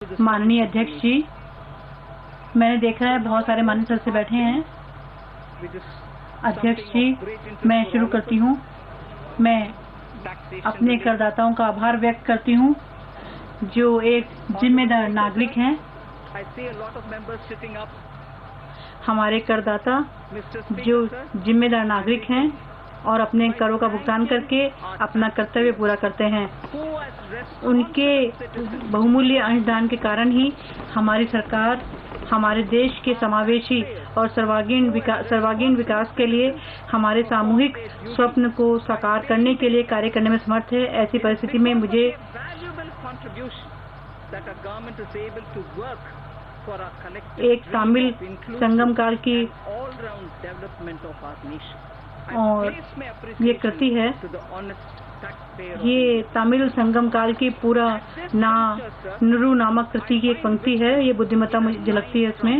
माननीय अध्यक्ष जी, मैंने देखा है बहुत सारे माननीय सदस्य बैठे हैं। अध्यक्ष जी, मैं शुरू करती हूँ। मैं अपने करदाताओं का आभार व्यक्त करती हूँ जो एक जिम्मेदार नागरिक हैं। हमारे करदाता जो जिम्मेदार नागरिक हैं और अपने करों का भुगतान करके अपना कर्तव्य पूरा करते हैं। उनके बहुमूल्य अंशदान के कारण ही हमारी सरकार हमारे देश के समावेशी और सर्वांगीण विकास के लिए हमारे सामूहिक स्वप्न को साकार करने के लिए कार्य करने में समर्थ है। ऐसी परिस्थिति में मुझे एक तमिल संगम काल की और ये कृति है, ये तमिल संगम काल की पूरा नुरु नामक कृति की एक पंक्ति है। ये बुद्धिमत्ता मुझे झलकती है इसमें।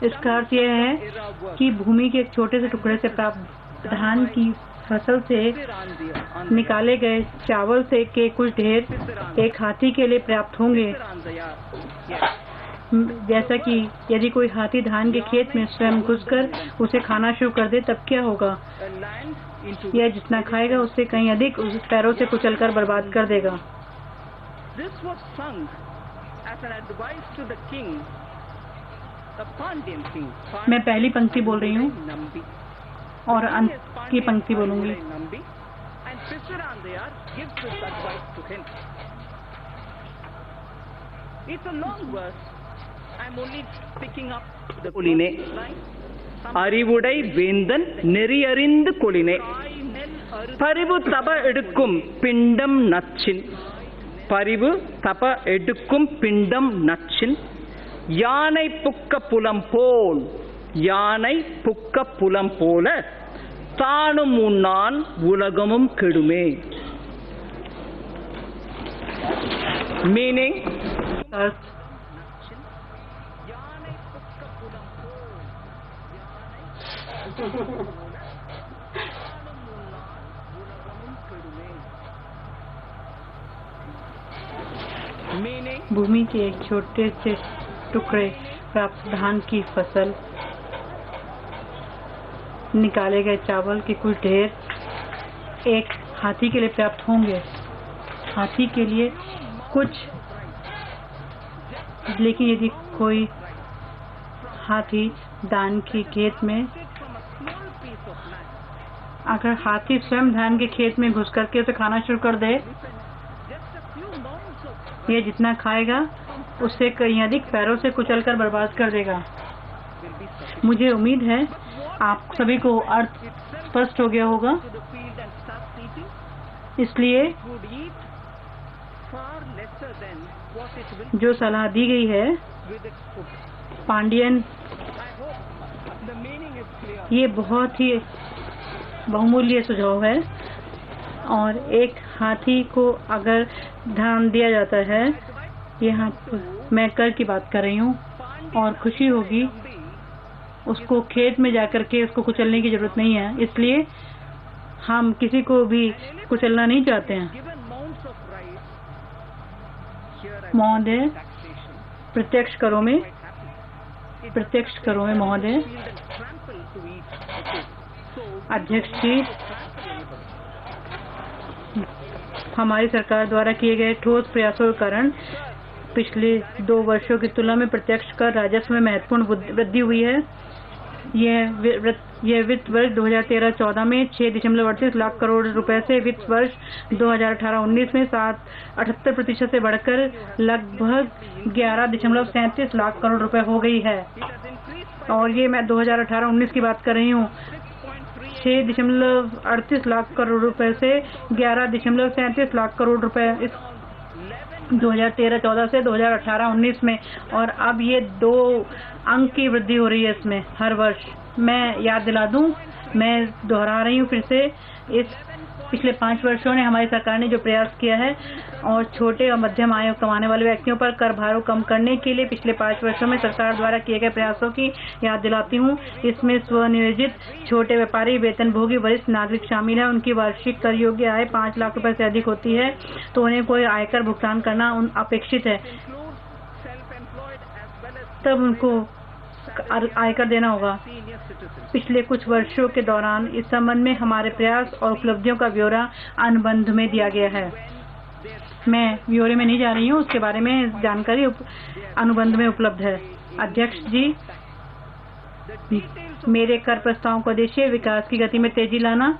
इसका अर्थ यह है कि भूमि के एक छोटे से टुकड़े से प्राप्त धान की फसल से निकाले गए चावल से के कुछ ढेर एक हाथी के लिए पर्याप्त होंगे। जैसा कि यदि कोई हाथी धान के खेत में स्वयं घुसकर उसे खाना शुरू कर दे तब क्या होगा? यह जितना खाएगा उससे कहीं अधिक उस पैरों से कुचलकर बर्बाद कर देगा। मैं पहली पंक्ति बोल रही हूँ और अंत की पंक्ति बोलूंगी। அறிவுடை வேந்தன் நெறியறிந்து கொளினே பரிவு தப எடுக்கும் பிண்டம் நச்சின் பரிவு தப எடுக்கும் பிண்டம் நச்சின் யானை புக்க புலம் போல் யானை புக்க புலம் போல தானும் உண்ணான் உலகமும் கெடுமே। मीनिंग भूमि के एक छोटे से टुकड़े प्राप्त धान की फसल, निकाले गए चावल के कुछ ढेर एक हाथी के लिए पर्याप्त होंगे। हाथी के लिए कुछ, लेकिन यदि कोई हाथी धान के खेत में, अगर हाथी स्वयं धान के खेत में घुस करके उसे खाना शुरू कर दे, यह जितना खाएगा उससे कहीं अधिक पैरों से कुचलकर बर्बाद कर देगा। मुझे उम्मीद है आप सभी को अर्थ स्पष्ट हो गया होगा। इसलिए जो सलाह दी गई है पांडियन, ये बहुत ही बहुमूल्य सुझाव है। और एक हाथी को अगर धान दिया जाता है, यहाँ मैं कर की बात कर रही हूँ, और खुशी होगी, उसको खेत में जाकर के उसको कुचलने की जरूरत नहीं है। इसलिए हम किसी को भी कुचलना नहीं चाहते हैं। महोदय, प्रत्यक्ष करों में महोदय। अध्यक्ष जी, हमारी सरकार द्वारा किए गए ठोस प्रयासों के कारण पिछले 2 वर्षों की तुलना में प्रत्यक्ष कर राजस्व में महत्वपूर्ण वृद्धि हुई है। यह वित्त वर्ष 2013-14 में 6.38 लाख करोड़ रुपए से वित्त वर्ष 2018-19 में 78% से बढ़कर लगभग 11.37 लाख करोड़ रुपए हो गई है। और ये मैं 2018-19 की बात कर रही हूँ। 6.38 लाख करोड़ रुपए से 11.37 लाख करोड़ रुपए इस 2013-14 से 2018-19 में, और अब ये 2 अंक की वृद्धि हो रही है इसमें हर वर्ष। मैं याद दिला दूं, मैं दोहरा रही हूँ फिर से, इस पिछले 5 वर्षों ने हमारी सरकार ने जो प्रयास किया है और छोटे और मध्यम आय कमाने वाले व्यक्तियों पर कर भारों कम करने के लिए पिछले 5 वर्षों में सरकार द्वारा किए गए प्रयासों की याद दिलाती हूँ। इसमें स्वनियोजित छोटे व्यापारी, वेतनभोगी, वरिष्ठ नागरिक शामिल है। उनकी वार्षिक कर योग्य आय 5 लाख रुपए से अधिक होती है तो उन्हें कोई आयकर भुगतान करना अपेक्षित है, तब उनको आयकर देना होगा। पिछले कुछ वर्षों के दौरान इस संबंध में हमारे प्रयास और उपलब्धियों का ब्यौरा अनुबंध में दिया गया है। मैं ब्यौरे में नहीं जा रही हूँ, उसके बारे में जानकारी अनुबंध में उपलब्ध है। अध्यक्ष जी, मेरे कर प्रस्तावों का उद्देश्य विकास की गति में तेजी लाना,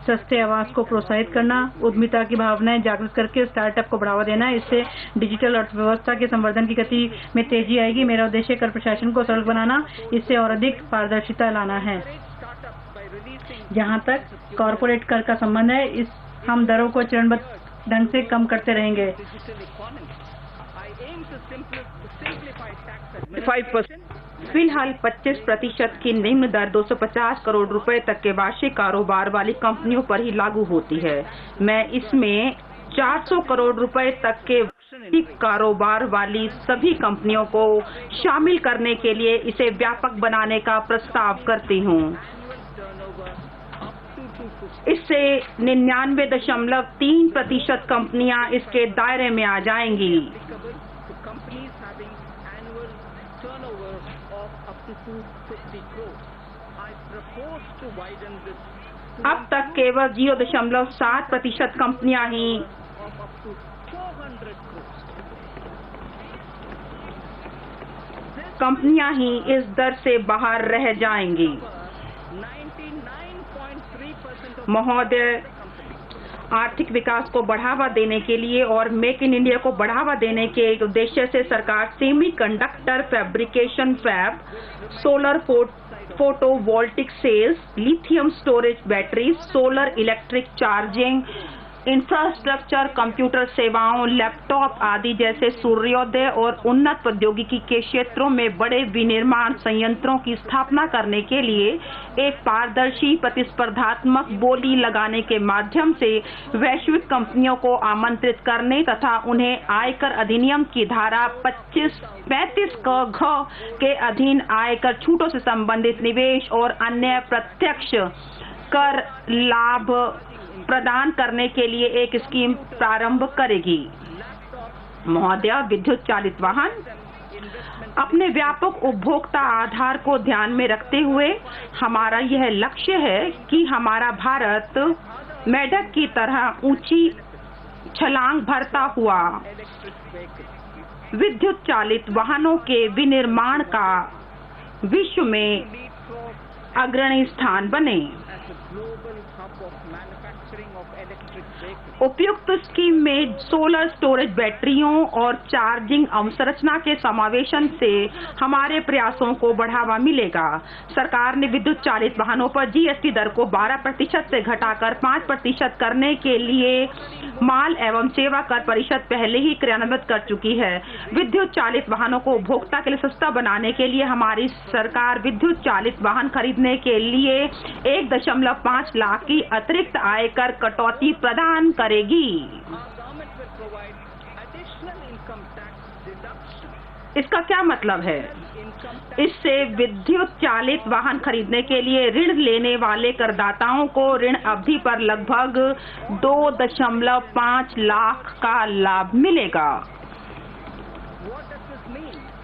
सस्ते आवास को प्रोत्साहित करना, उद्यमिता की भावनाएं जागृत करके स्टार्टअप को बढ़ावा देना। इससे डिजिटल अर्थव्यवस्था के संवर्धन की गति में तेजी आएगी। मेरा उद्देश्य कर प्रशासन को सरल बनाना, इससे और अधिक पारदर्शिता लाना है। जहां तक कॉरपोरेट कर का संबंध है, हम दरों को चरणबद्ध ढंग से कम करते रहेंगे। 5%। फिलहाल 25% की निम्न दर 250 करोड़ रुपए तक के वार्षिक कारोबार वाली कंपनियों पर ही लागू होती है। मैं इसमें 400 करोड़ रुपए तक के वार्षिक कारोबार वाली सभी कंपनियों को शामिल करने के लिए इसे व्यापक बनाने का प्रस्ताव करती हूँ। इससे 99.3% कंपनियां इसके दायरे में आ जाएंगी। अब तक केवल 0.7% कंपनियां ही इस दर से बाहर रह जाएंगी। महोदय, आर्थिक विकास को बढ़ावा देने के लिए और मेक इन इंडिया को बढ़ावा देने के उद्देश्य से सरकार semiconductor fabrication fab, solar photovoltaic cells, lithium storage batteries, solar electric charging infrastructure, computer सेवाओं, लैपटॉप आदि जैसे सूर्योदय और उन्नत प्रौद्योगिकी के क्षेत्रों में बड़े विनिर्माण संयंत्रों की स्थापना करने के लिए एक पारदर्शी प्रतिस्पर्धात्मक बोली लगाने के माध्यम से वैश्विक कंपनियों को आमंत्रित करने तथा उन्हें आयकर अधिनियम की धारा 35 क के अधीन आयकर छूटों से संबंधित निवेश और अन्य प्रत्यक्ष कर लाभ प्रदान करने के लिए एक स्कीम प्रारंभ करेगी। महोदय, विद्युत चालित वाहन अपने व्यापक उपभोक्ता आधार को ध्यान में रखते हुए हमारा यह लक्ष्य है कि हमारा भारत मेढक की तरह ऊंची छलांग भरता हुआ विद्युत चालित वाहनों के विनिर्माण का विश्व में अग्रणी स्थान बने। उपयुक्त स्कीम में सोलर स्टोरेज बैटरियों और चार्जिंग अवसंरचना के समावेशन से हमारे प्रयासों को बढ़ावा मिलेगा। सरकार ने विद्युत चालित वाहनों पर जीएसटी दर को 12% से घटाकर 5% करने के लिए माल एवं सेवा कर परिषद पहले ही क्रियान्वित कर चुकी है। विद्युत चालित वाहनों को उपभोक्ता के लिए सस्ता बनाने के लिए हमारी सरकार विद्युत चालित वाहन खरीदने के लिए 1.5 लाख की अतिरिक्त आयकर कटौती प्रदान करेगी। इसका क्या मतलब है? इससे विद्युत चालित वाहन खरीदने के लिए ऋण लेने वाले करदाताओं को ऋण अवधि पर लगभग 2.5 लाख का लाभ मिलेगा।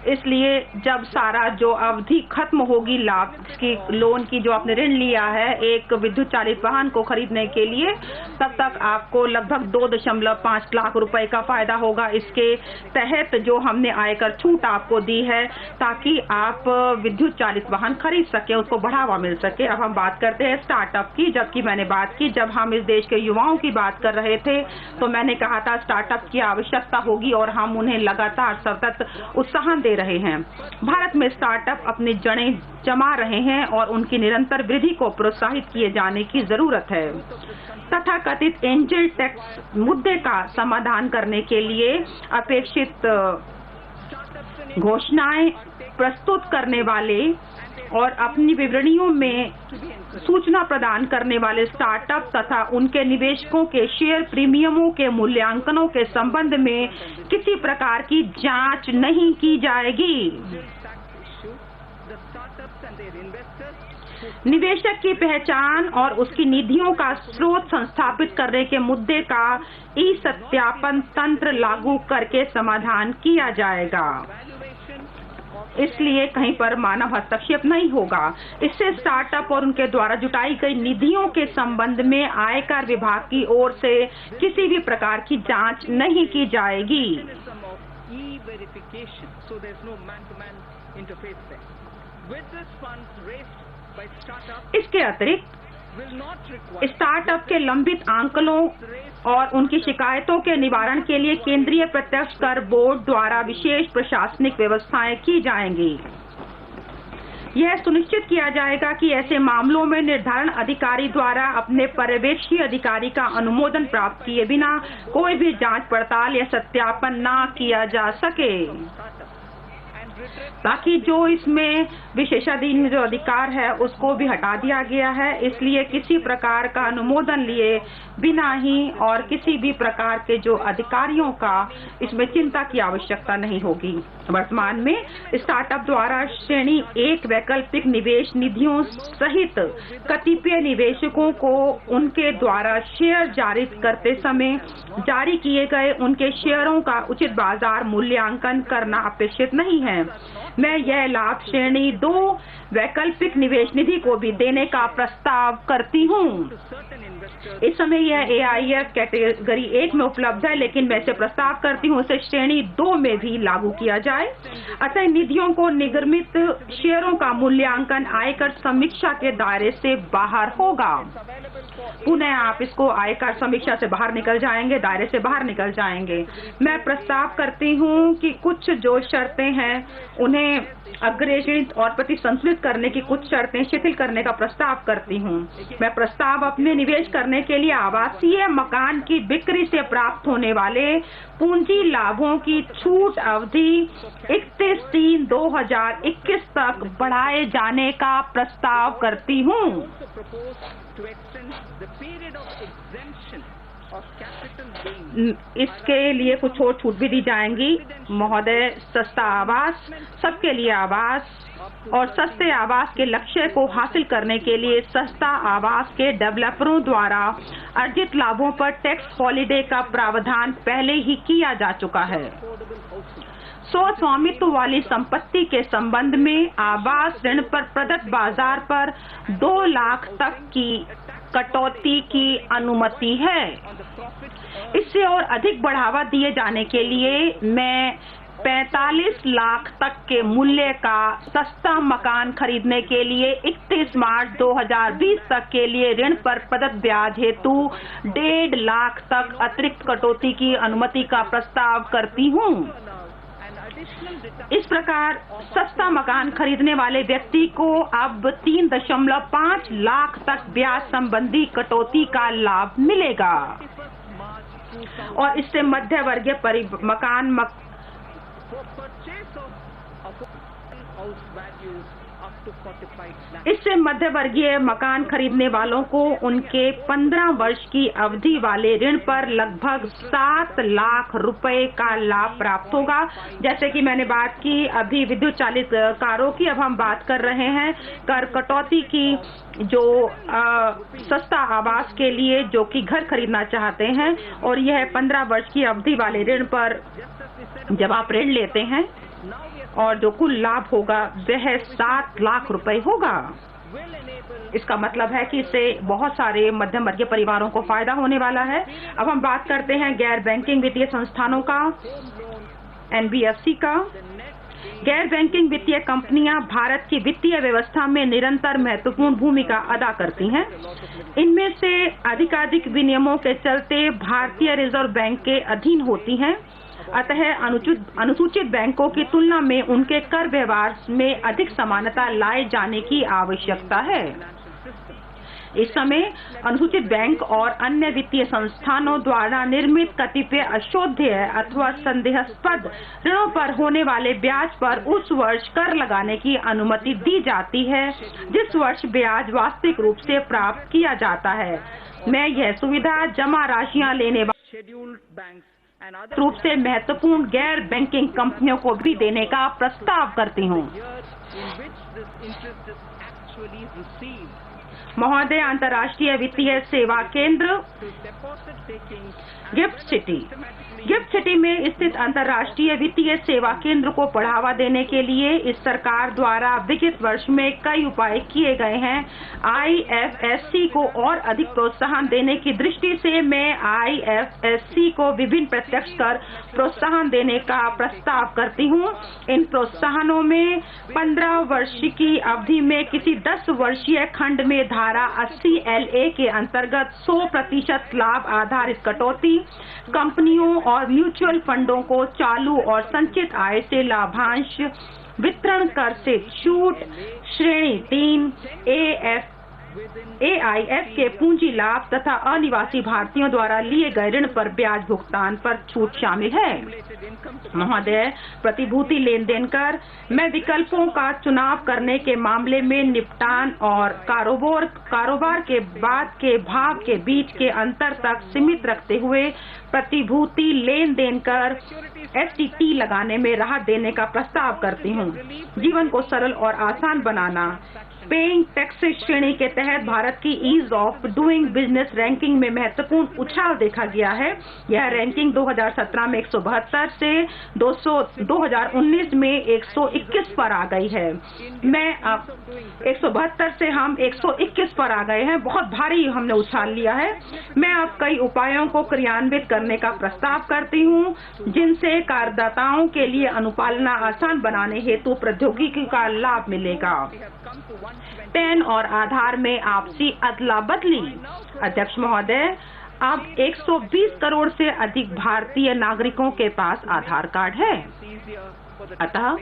इसलिए जब सारा जो अवधि खत्म होगी लाभ की लोन की जो आपने ऋण लिया है एक विद्युत चालित वाहन को खरीदने के लिए, तब तक आपको लगभग 2.5 लाख रुपए का फायदा होगा। इसके तहत जो हमने आयकर छूट आपको दी है ताकि आप विद्युत चालित वाहन खरीद सके, उसको बढ़ावा मिल सके। अब हम बात करते हैं स्टार्टअप की। जबकि मैंने बात की, जब हम इस देश के युवाओं की बात कर रहे थे तो मैंने कहा था स्टार्टअप की आवश्यकता होगी और हम उन्हें लगातार सतत उत्साह दे रहे हैं। भारत में स्टार्टअप अपनी जड़ें जमा रहे हैं और उनकी निरंतर वृद्धि को प्रोत्साहित किए जाने की जरूरत है। तथाकथित एंजल टैक्स मुद्दे का समाधान करने के लिए अपेक्षित घोषणाएं प्रस्तुत करने वाले और अपनी विवरणियों में सूचना प्रदान करने वाले स्टार्टअप तथा उनके निवेशकों के शेयर प्रीमियमों के मूल्यांकनों के संबंध में किसी प्रकार की जांच नहीं की जाएगी। निवेशक की पहचान और उसकी निधियों का स्रोत संस्थापित करने के मुद्दे का ई-सत्यापन तंत्र लागू करके समाधान किया जाएगा। इसलिए कहीं पर मानव हस्तक्षेप नहीं होगा। इससे स्टार्टअप और उनके द्वारा जुटाई गई निधियों के संबंध में आयकर विभाग की ओर से किसी भी प्रकार की जांच नहीं की जाएगी। इसके अतिरिक्त स्टार्टअप के लंबित आंकड़ों और उनकी शिकायतों के निवारण के लिए केंद्रीय प्रत्यक्ष कर बोर्ड द्वारा विशेष प्रशासनिक व्यवस्थाएं की जाएंगी। यह सुनिश्चित किया जाएगा कि ऐसे मामलों में निर्धारण अधिकारी द्वारा अपने पर्यवेक्षी अधिकारी का अनुमोदन प्राप्त किए बिना कोई भी जांच पड़ताल या सत्यापन न किया जा सके, ताकि जो इसमें विशेषाधीन जो अधिकार है उसको भी हटा दिया गया है। इसलिए किसी प्रकार का अनुमोदन लिए बिना ही और किसी भी प्रकार के जो अधिकारियों का इसमें चिंता की आवश्यकता नहीं होगी। वर्तमान में स्टार्टअप द्वारा श्रेणी 1 वैकल्पिक निवेश निधियों सहित कतिपय निवेशकों को उनके द्वारा शेयर जारी करते समय जारी किए गए उनके शेयरों का उचित बाजार मूल्यांकन करना अपेक्षित नहीं है। मैं यह लाभ श्रेणी 2 वैकल्पिक निवेश निधि को भी देने का प्रस्ताव करती हूँ। इस समय यह AIF कैटेगरी 1 में उपलब्ध है, लेकिन मैं इसे प्रस्ताव करती हूँ इसे श्रेणी 2 में भी लागू किया जाए। अतः निधियों को निर्गमित शेयरों का मूल्यांकन आयकर समीक्षा के दायरे से बाहर होगा। पुनः आप इसको आयकर समीक्षा से बाहर निकल जाएंगे, दायरे से बाहर निकल जाएंगे। मैं प्रस्ताव करती हूँ कि कुछ जो शर्तें हैं उन्हें अग्रेषित और प्रतिसंतुलित करने की कुछ शर्तें शिथिल करने का प्रस्ताव करती हूँ। मैं प्रस्ताव अपने निवेश करने के लिए आवासीय मकान की बिक्री से प्राप्त होने वाले पूंजी लाभों की छूट अवधि 31/3/2021 तक बढ़ाए जाने का प्रस्ताव करती हूँ। इसके लिए कुछ और छूट भी दी जाएंगी। महोदय, सस्ता आवास, सबके लिए आवास और सस्ते आवास के लक्ष्य को हासिल करने के लिए सस्ता आवास के डेवलपरों द्वारा अर्जित लाभों पर टैक्स हॉलिडे का प्रावधान पहले ही किया जा चुका है। स्वामित्व वाली संपत्ति के संबंध में आवास ऋण पर प्रदत्त बाजार पर 2 लाख तक की कटौती की अनुमति है। इससे और अधिक बढ़ावा दिए जाने के लिए मैं 45 लाख तक के मूल्य का सस्ता मकान खरीदने के लिए 31 मार्च 2020 तक के लिए ऋण पर प्रदत्त ब्याज हेतु 1.5 लाख तक अतिरिक्त कटौती की अनुमति का प्रस्ताव करती हूँ। इस प्रकार सस्ता मकान खरीदने वाले व्यक्ति को अब 3.5 लाख तक ब्याज संबंधी कटौती का लाभ मिलेगा और इससे मध्य वर्गीय मकान इससे मध्य वर्गीय मकान खरीदने वालों को उनके 15 वर्ष की अवधि वाले ऋण पर लगभग 7 लाख रुपए का लाभ प्राप्त होगा। जैसे कि मैंने बात की अभी विद्युत चालित कारों की, अब हम बात कर रहे हैं कर कटौती की। जो सस्ता आवास के लिए जो कि घर खरीदना चाहते हैं और यह 15 वर्ष की अवधि वाले ऋण पर जब आप ऋण लेते हैं और जो कुल लाभ होगा वह 7 लाख रुपए होगा। इसका मतलब है कि इससे बहुत सारे मध्यम वर्गीय परिवारों को फायदा होने वाला है। अब हम बात करते हैं गैर बैंकिंग वित्तीय संस्थानों का, NBFC का। गैर बैंकिंग वित्तीय कंपनियां भारत की वित्तीय व्यवस्था में निरंतर महत्वपूर्ण भूमिका अदा करती हैं। इनमें से अधिकाधिक विनियमों के चलते भारतीय रिजर्व बैंक के अधीन होती हैं। अतः अनुसूचित बैंकों की तुलना में उनके कर व्यवहार में अधिक समानता लाए जाने की आवश्यकता है। इस समय अनुसूचित बैंक और अन्य वित्तीय संस्थानों द्वारा निर्मित कतिपय अशोध्य अथवा संदेहास्पद ऋणों पर होने वाले ब्याज पर उस वर्ष कर लगाने की अनुमति दी जाती है जिस वर्ष ब्याज वास्तविक रूप से प्राप्त किया जाता है। मैं यह सुविधा जमा राशियां लेने वाले रूप से महत्वपूर्ण गैर बैंकिंग कंपनियों को भी देने का प्रस्ताव करती हूँ। महोदय, अंतर्राष्ट्रीय वित्तीय सेवा केंद्र गिफ्ट सिटी में स्थित अंतर्राष्ट्रीय वित्तीय सेवा केंद्र को बढ़ावा देने के लिए इस सरकार द्वारा विगत वर्ष में कई उपाय किए गए हैं। IFSC को और अधिक प्रोत्साहन देने की दृष्टि से मैं IFSC को विभिन्न प्रत्यक्ष कर प्रोत्साहन देने का प्रस्ताव करती हूँ। इन प्रोत्साहनों में 15 वर्ष की अवधि में किसी 10 वर्षीय खंड में धारा 80 LA के अंतर्गत 100% लाभ आधारित कटौती, कंपनियों और म्यूचुअल फंडों को चालू और संचित आय से लाभांश वितरण कर से छूट, श्रेणी 3 AIF के पूंजी लाभ तथा अनिवासी भारतीयों द्वारा लिए गए ऋण पर ब्याज भुगतान पर छूट शामिल है। महोदय, प्रतिभूति लेन देन कर मैं विकल्पों का चुनाव करने के मामले में निपटान और कारोबार के बाद के भाव के बीच के अंतर तक सीमित रखते हुए प्रतिभूति लेन देन कर STT लगाने में राहत देने का प्रस्ताव करती हूँ। जीवन को सरल और आसान बनाना। पेइंग टैक्सेस श्रेणी के तहत भारत की ease of doing business ranking में महत्वपूर्ण उछाल देखा गया है। यह रैंकिंग 2017 में 172 से 2019 में 121 पर आ गई है। मैं अब 172 से हम 121 पर आ गए हैं। बहुत भारी हमने उछाल लिया है। मैं अब कई उपायों को क्रियान्वित करने का प्रस्ताव करती हूँ जिनसे करदाताओं के लिए अनुपालना आसान बनाने हेतु प्रौद्योगिकी का लाभ मिलेगा। पैन और आधार में आपसी अदला बदली। अध्यक्ष महोदय, अब 120 करोड़ से अधिक भारतीय नागरिकों के पास आधार कार्ड है। अतः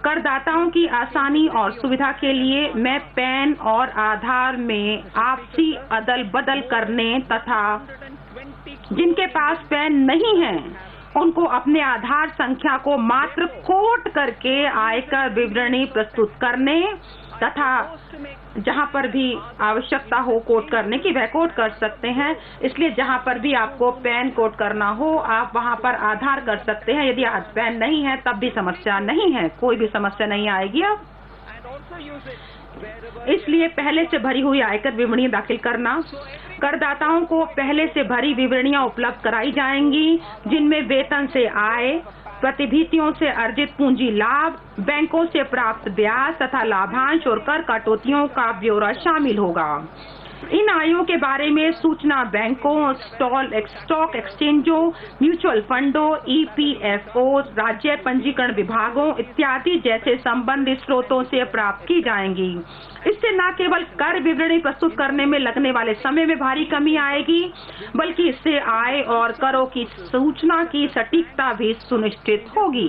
करदाताओं की आसानी और सुविधा के लिए मैं पैन और आधार में आपसी अदल बदल करने तथा जिनके पास पैन नहीं है उनको अपने आधार संख्या को मात्र कोट करके आयकर विवरणी प्रस्तुत करने तथा जहां पर भी आवश्यकता हो कोट करने की वह कोट कर सकते हैं। इसलिए जहां पर भी आपको पैन कोट करना हो आप वहां पर आधार कर सकते हैं। यदि आज पैन नहीं है तब भी समस्या नहीं है, कोई भी समस्या नहीं आएगी। अब इसलिए पहले से भरी हुई आयकर विवरणी दाखिल करना। करदाताओं को पहले से भरी विवरणियां उपलब्ध कराई जाएंगी जिनमें वेतन से आय, प्रतिभूतियों से अर्जित पूंजी लाभ, बैंकों से प्राप्त ब्याज तथा लाभांश और कर कटौतियों का ब्यौरा शामिल होगा। इन आयों के बारे में सूचना बैंकों, स्टॉक एक्सचेंजों, म्यूचुअल फंडों, EPFO, राज्य पंजीकरण विभागों इत्यादि जैसे संबंधित स्रोतों से प्राप्त की जाएंगी। इससे न केवल कर विवरणी प्रस्तुत करने में लगने वाले समय में भारी कमी आएगी बल्कि इससे आय और करों की सूचना की सटीकता भी सुनिश्चित होगी।